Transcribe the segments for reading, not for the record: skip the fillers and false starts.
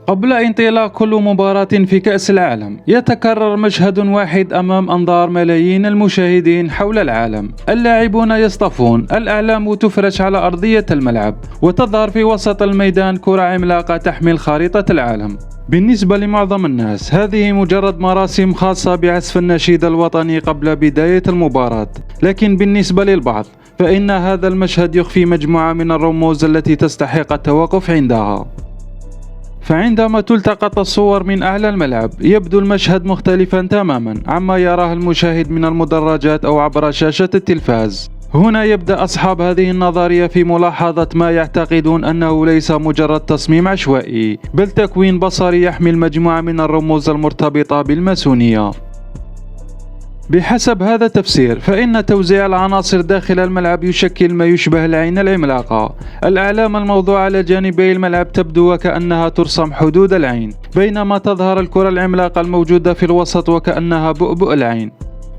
قبل انطلاق كل مباراة في كأس العالم يتكرر مشهد واحد أمام أنظار ملايين المشاهدين حول العالم. اللاعبون يصطفون، الأعلام تفرش على أرضية الملعب، وتظهر في وسط الميدان كرة عملاقة تحمل خريطة العالم. بالنسبة لمعظم الناس هذه مجرد مراسم خاصة بعزف النشيد الوطني قبل بداية المباراة، لكن بالنسبة للبعض فإن هذا المشهد يخفي مجموعة من الرموز التي تستحق التوقف عندها. فعندما تلتقط الصور من أعلى الملعب يبدو المشهد مختلفا تماما عما يراه المشاهد من المدرجات أو عبر شاشة التلفاز. هنا يبدأ أصحاب هذه النظرية في ملاحظة ما يعتقدون أنه ليس مجرد تصميم عشوائي، بل تكوين بصري يحمل مجموعة من الرموز المرتبطة بالماسونية. بحسب هذا التفسير فإن توزيع العناصر داخل الملعب يشكل ما يشبه العين العملاقة. الأعلام الموضوعة على جانبي الملعب تبدو وكأنها ترسم حدود العين، بينما تظهر الكرة العملاقة الموجودة في الوسط وكأنها بؤبؤ العين.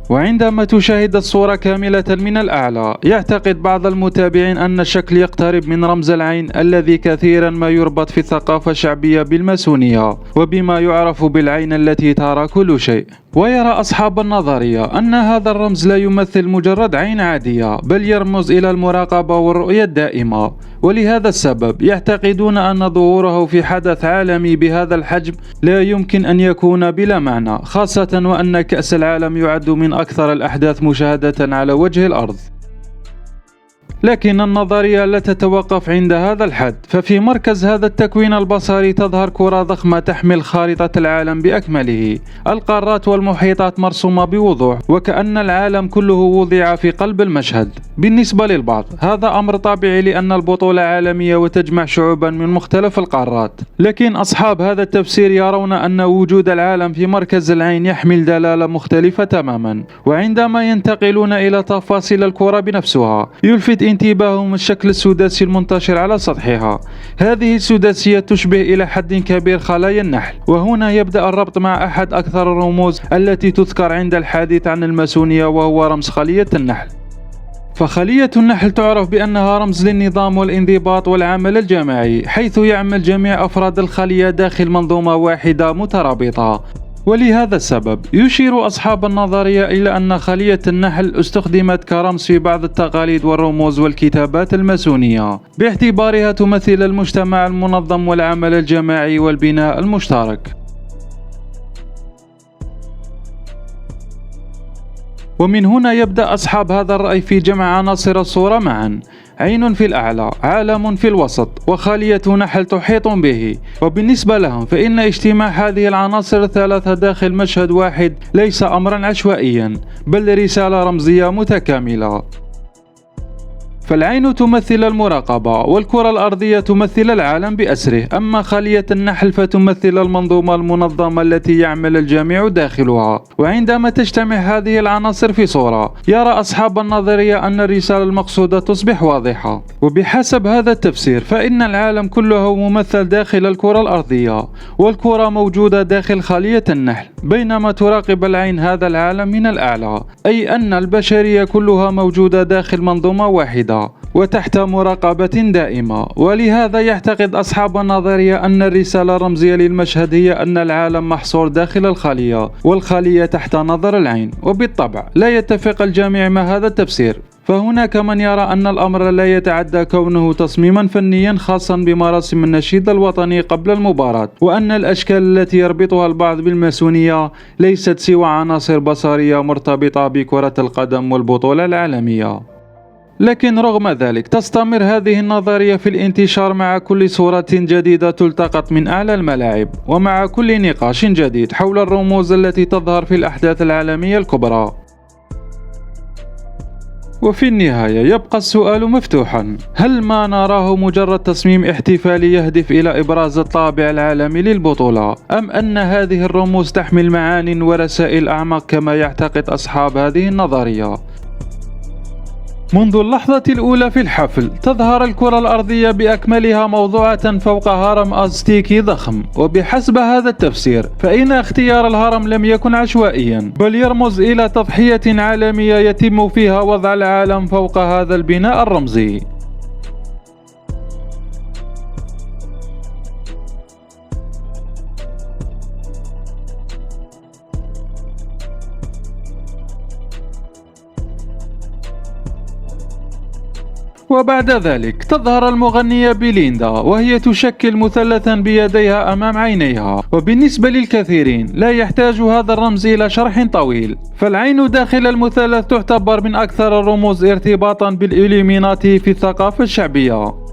وعندما تشاهد الصورة كاملة من الأعلى يعتقد بعض المتابعين أن الشكل يقترب من رمز العين الذي كثيرا ما يربط في الثقافة الشعبية بالماسونية وبما يعرف بالعين التي ترى كل شيء. ويرى أصحاب النظرية أن هذا الرمز لا يمثل مجرد عين عادية، بل يرمز إلى المراقبة والرؤية الدائمة، ولهذا السبب يعتقدون أن ظهوره في حدث عالمي بهذا الحجم لا يمكن أن يكون بلا معنى، خاصة وأن كأس العالم يعد من أكثر الأحداث مشاهدة على وجه الأرض. لكن النظرية لا تتوقف عند هذا الحد، ففي مركز هذا التكوين البصري تظهر كرة ضخمة تحمل خارطة العالم بأكمله. القارات والمحيطات مرسومة بوضوح وكأن العالم كله وضع في قلب المشهد. بالنسبة للبعض هذا أمر طبيعي لأن البطولة عالمية وتجمع شعوبا من مختلف القارات، لكن أصحاب هذا التفسير يرون أن وجود العالم في مركز العين يحمل دلالة مختلفة تماما. وعندما ينتقلون إلى تفاصيل الكرة بنفسها يلفت انتباههم الشكل السداسي المنتشر على سطحها. هذه السداسية تشبه إلى حد كبير خلايا النحل، وهنا يبدأ الربط مع أحد أكثر الرموز التي تذكر عند الحديث عن الماسونية، وهو رمز خلية النحل. فخلية النحل تعرف بأنها رمز للنظام والانضباط والعمل الجماعي، حيث يعمل جميع أفراد الخلية داخل منظومة واحدة مترابطة. ولهذا السبب يشير أصحاب النظرية إلى أن خلية النحل استخدمت كرمز في بعض التقاليد والرموز والكتابات الماسونية، باعتبارها تمثل المجتمع المنظم والعمل الجماعي والبناء المشترك. ومن هنا يبدأ أصحاب هذا الرأي في جمع عناصر الصورة معا: عين في الأعلى، عالم في الوسط، وخلية نحل تحيط به. وبالنسبة لهم فإن اجتماع هذه العناصر الثلاثة داخل مشهد واحد ليس أمرا عشوائيا، بل رسالة رمزية متكاملة. فالعين تمثل المراقبة، والكرة الأرضية تمثل العالم بأسره، أما خلية النحل فتمثل المنظومة المنظمة التي يعمل الجميع داخلها. وعندما تجتمع هذه العناصر في صورة يرى أصحاب النظرية أن الرسالة المقصودة تصبح واضحة. وبحسب هذا التفسير فإن العالم كله ممثل داخل الكرة الأرضية، والكرة موجودة داخل خلية النحل، بينما تراقب العين هذا العالم من الأعلى، أي أن البشرية كلها موجودة داخل منظومة واحدة وتحت مراقبة دائمة. ولهذا يعتقد أصحاب النظرية أن الرسالة الرمزية للمشهد هي أن العالم محصور داخل الخلية، والخلية تحت نظر العين. وبالطبع لا يتفق الجميع مع هذا التفسير، فهناك من يرى أن الأمر لا يتعدى كونه تصميما فنيا خاصا بمراسم النشيد الوطني قبل المباراة، وأن الأشكال التي يربطها البعض بالماسونية ليست سوى عناصر بصرية مرتبطة بكرة القدم والبطولة العالمية. لكن رغم ذلك تستمر هذه النظرية في الانتشار مع كل صورة جديدة تلتقط من أعلى الملاعب، ومع كل نقاش جديد حول الرموز التي تظهر في الأحداث العالمية الكبرى. وفي النهاية يبقى السؤال مفتوحا: هل ما نراه مجرد تصميم احتفالي يهدف إلى إبراز الطابع العالمي للبطولة، أم أن هذه الرموز تحمل معان ورسائل أعمق كما يعتقد أصحاب هذه النظرية؟ منذ اللحظة الأولى في الحفل تظهر الكرة الأرضية بأكملها موضوعة فوق هرم أزتيكي ضخم، وبحسب هذا التفسير فإن اختيار الهرم لم يكن عشوائيا، بل يرمز إلى تضحية عالمية يتم فيها وضع العالم فوق هذا البناء الرمزي. وبعد ذلك تظهر المغنية بيليندا وهي تشكل مثلثا بيديها أمام عينيها، وبالنسبة للكثيرين لا يحتاج هذا الرمز إلى شرح طويل، فالعين داخل المثلث تعتبر من أكثر الرموز ارتباطا بالإليميناتي في الثقافة الشعبية.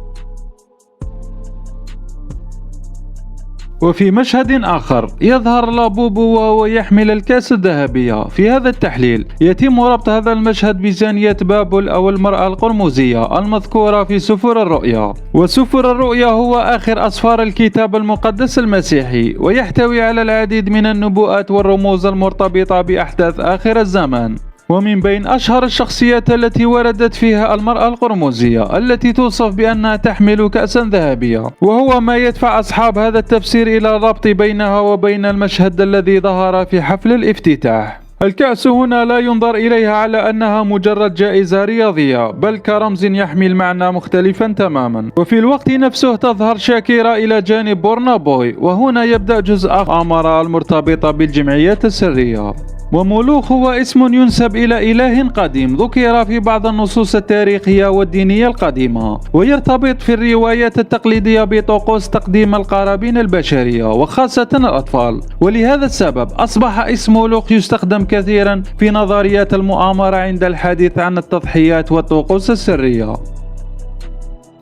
وفي مشهد آخر يظهر لابوبو وهو يحمل الكأس الذهبية. في هذا التحليل يتم ربط هذا المشهد بزانية بابل أو المرأة القرمزية المذكورة في سفر الرؤيا، وسفر الرؤيا هو آخر أسفار الكتاب المقدس المسيحي، ويحتوي على العديد من النبوءات والرموز المرتبطة بأحداث آخر الزمان. ومن بين أشهر الشخصيات التي وردت فيها المرأة القرمزية التي توصف بأنها تحمل كأسا ذهبية، وهو ما يدفع أصحاب هذا التفسير إلى الربط بينها وبين المشهد الذي ظهر في حفل الافتتاح. الكأس هنا لا ينظر إليها على أنها مجرد جائزة رياضية، بل كرمز يحمل معنى مختلفا تماما. وفي الوقت نفسه تظهر شاكيرا إلى جانب بورنا بوي، وهنا يبدأ جزء آخر المرتبطة بالجمعيات السرية. ومولوخ هو اسم ينسب إلى إله قديم ذكر في بعض النصوص التاريخية والدينية القديمة، ويرتبط في الروايات التقليدية بطقوس تقديم القرابين البشرية وخاصة الأطفال، ولهذا السبب أصبح اسم مولوخ يستخدم كثيرا في نظريات المؤامرة عند الحديث عن التضحيات والطقوس السرية.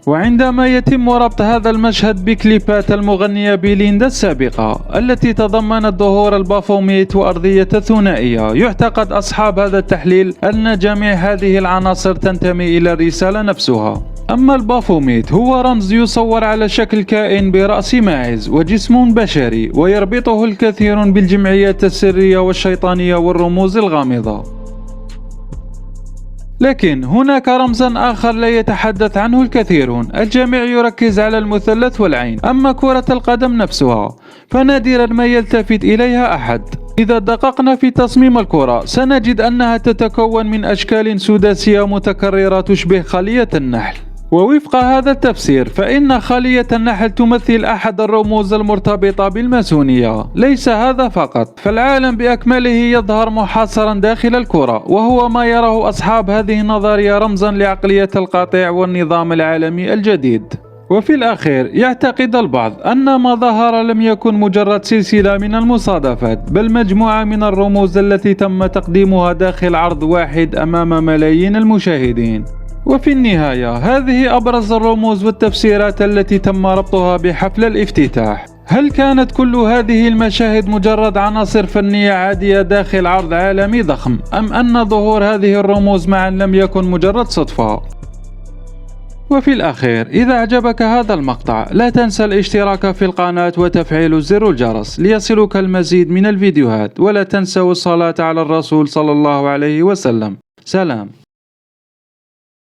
وعندما يتم ربط هذا المشهد بكليبات المغنية بيليندا السابقة التي تضمنت ظهور البافوميت وأرضية الثنائية، يعتقد أصحاب هذا التحليل أن جميع هذه العناصر تنتمي إلى الرسالة نفسها. أما البافوميت هو رمز يصور على شكل كائن برأس ماعز وجسم بشري، ويربطه الكثير بالجمعيات السرية والشيطانية والرموز الغامضة. لكن هناك رمزا آخر لا يتحدث عنه الكثيرون، الجميع يركز على المثلث والعين، أما كرة القدم نفسها فنادرا ما يلتفت إليها أحد. إذا دققنا في تصميم الكرة سنجد أنها تتكون من أشكال سداسية متكررة تشبه خلية النحل، ووفق هذا التفسير فإن خلية النحل تمثل أحد الرموز المرتبطة بالماسونية. ليس هذا فقط، فالعالم بأكمله يظهر محاصرا داخل الكرة، وهو ما يراه أصحاب هذه النظرية رمزا لعقلية القاطع والنظام العالمي الجديد. وفي الأخير يعتقد البعض أن ما ظهر لم يكن مجرد سلسلة من المصادفات، بل مجموعة من الرموز التي تم تقديمها داخل عرض واحد أمام ملايين المشاهدين. وفي النهاية هذه أبرز الرموز والتفسيرات التي تم ربطها بحفل الافتتاح. هل كانت كل هذه المشاهد مجرد عناصر فنية عادية داخل عرض عالمي ضخم، أم أن ظهور هذه الرموز معا لم يكن مجرد صدفة؟ وفي الأخير إذا أعجبك هذا المقطع لا تنسى الاشتراك في القناة وتفعيل زر الجرس ليصلك المزيد من الفيديوهات، ولا تنسوا الصلاة على الرسول صلى الله عليه وسلم. سلام.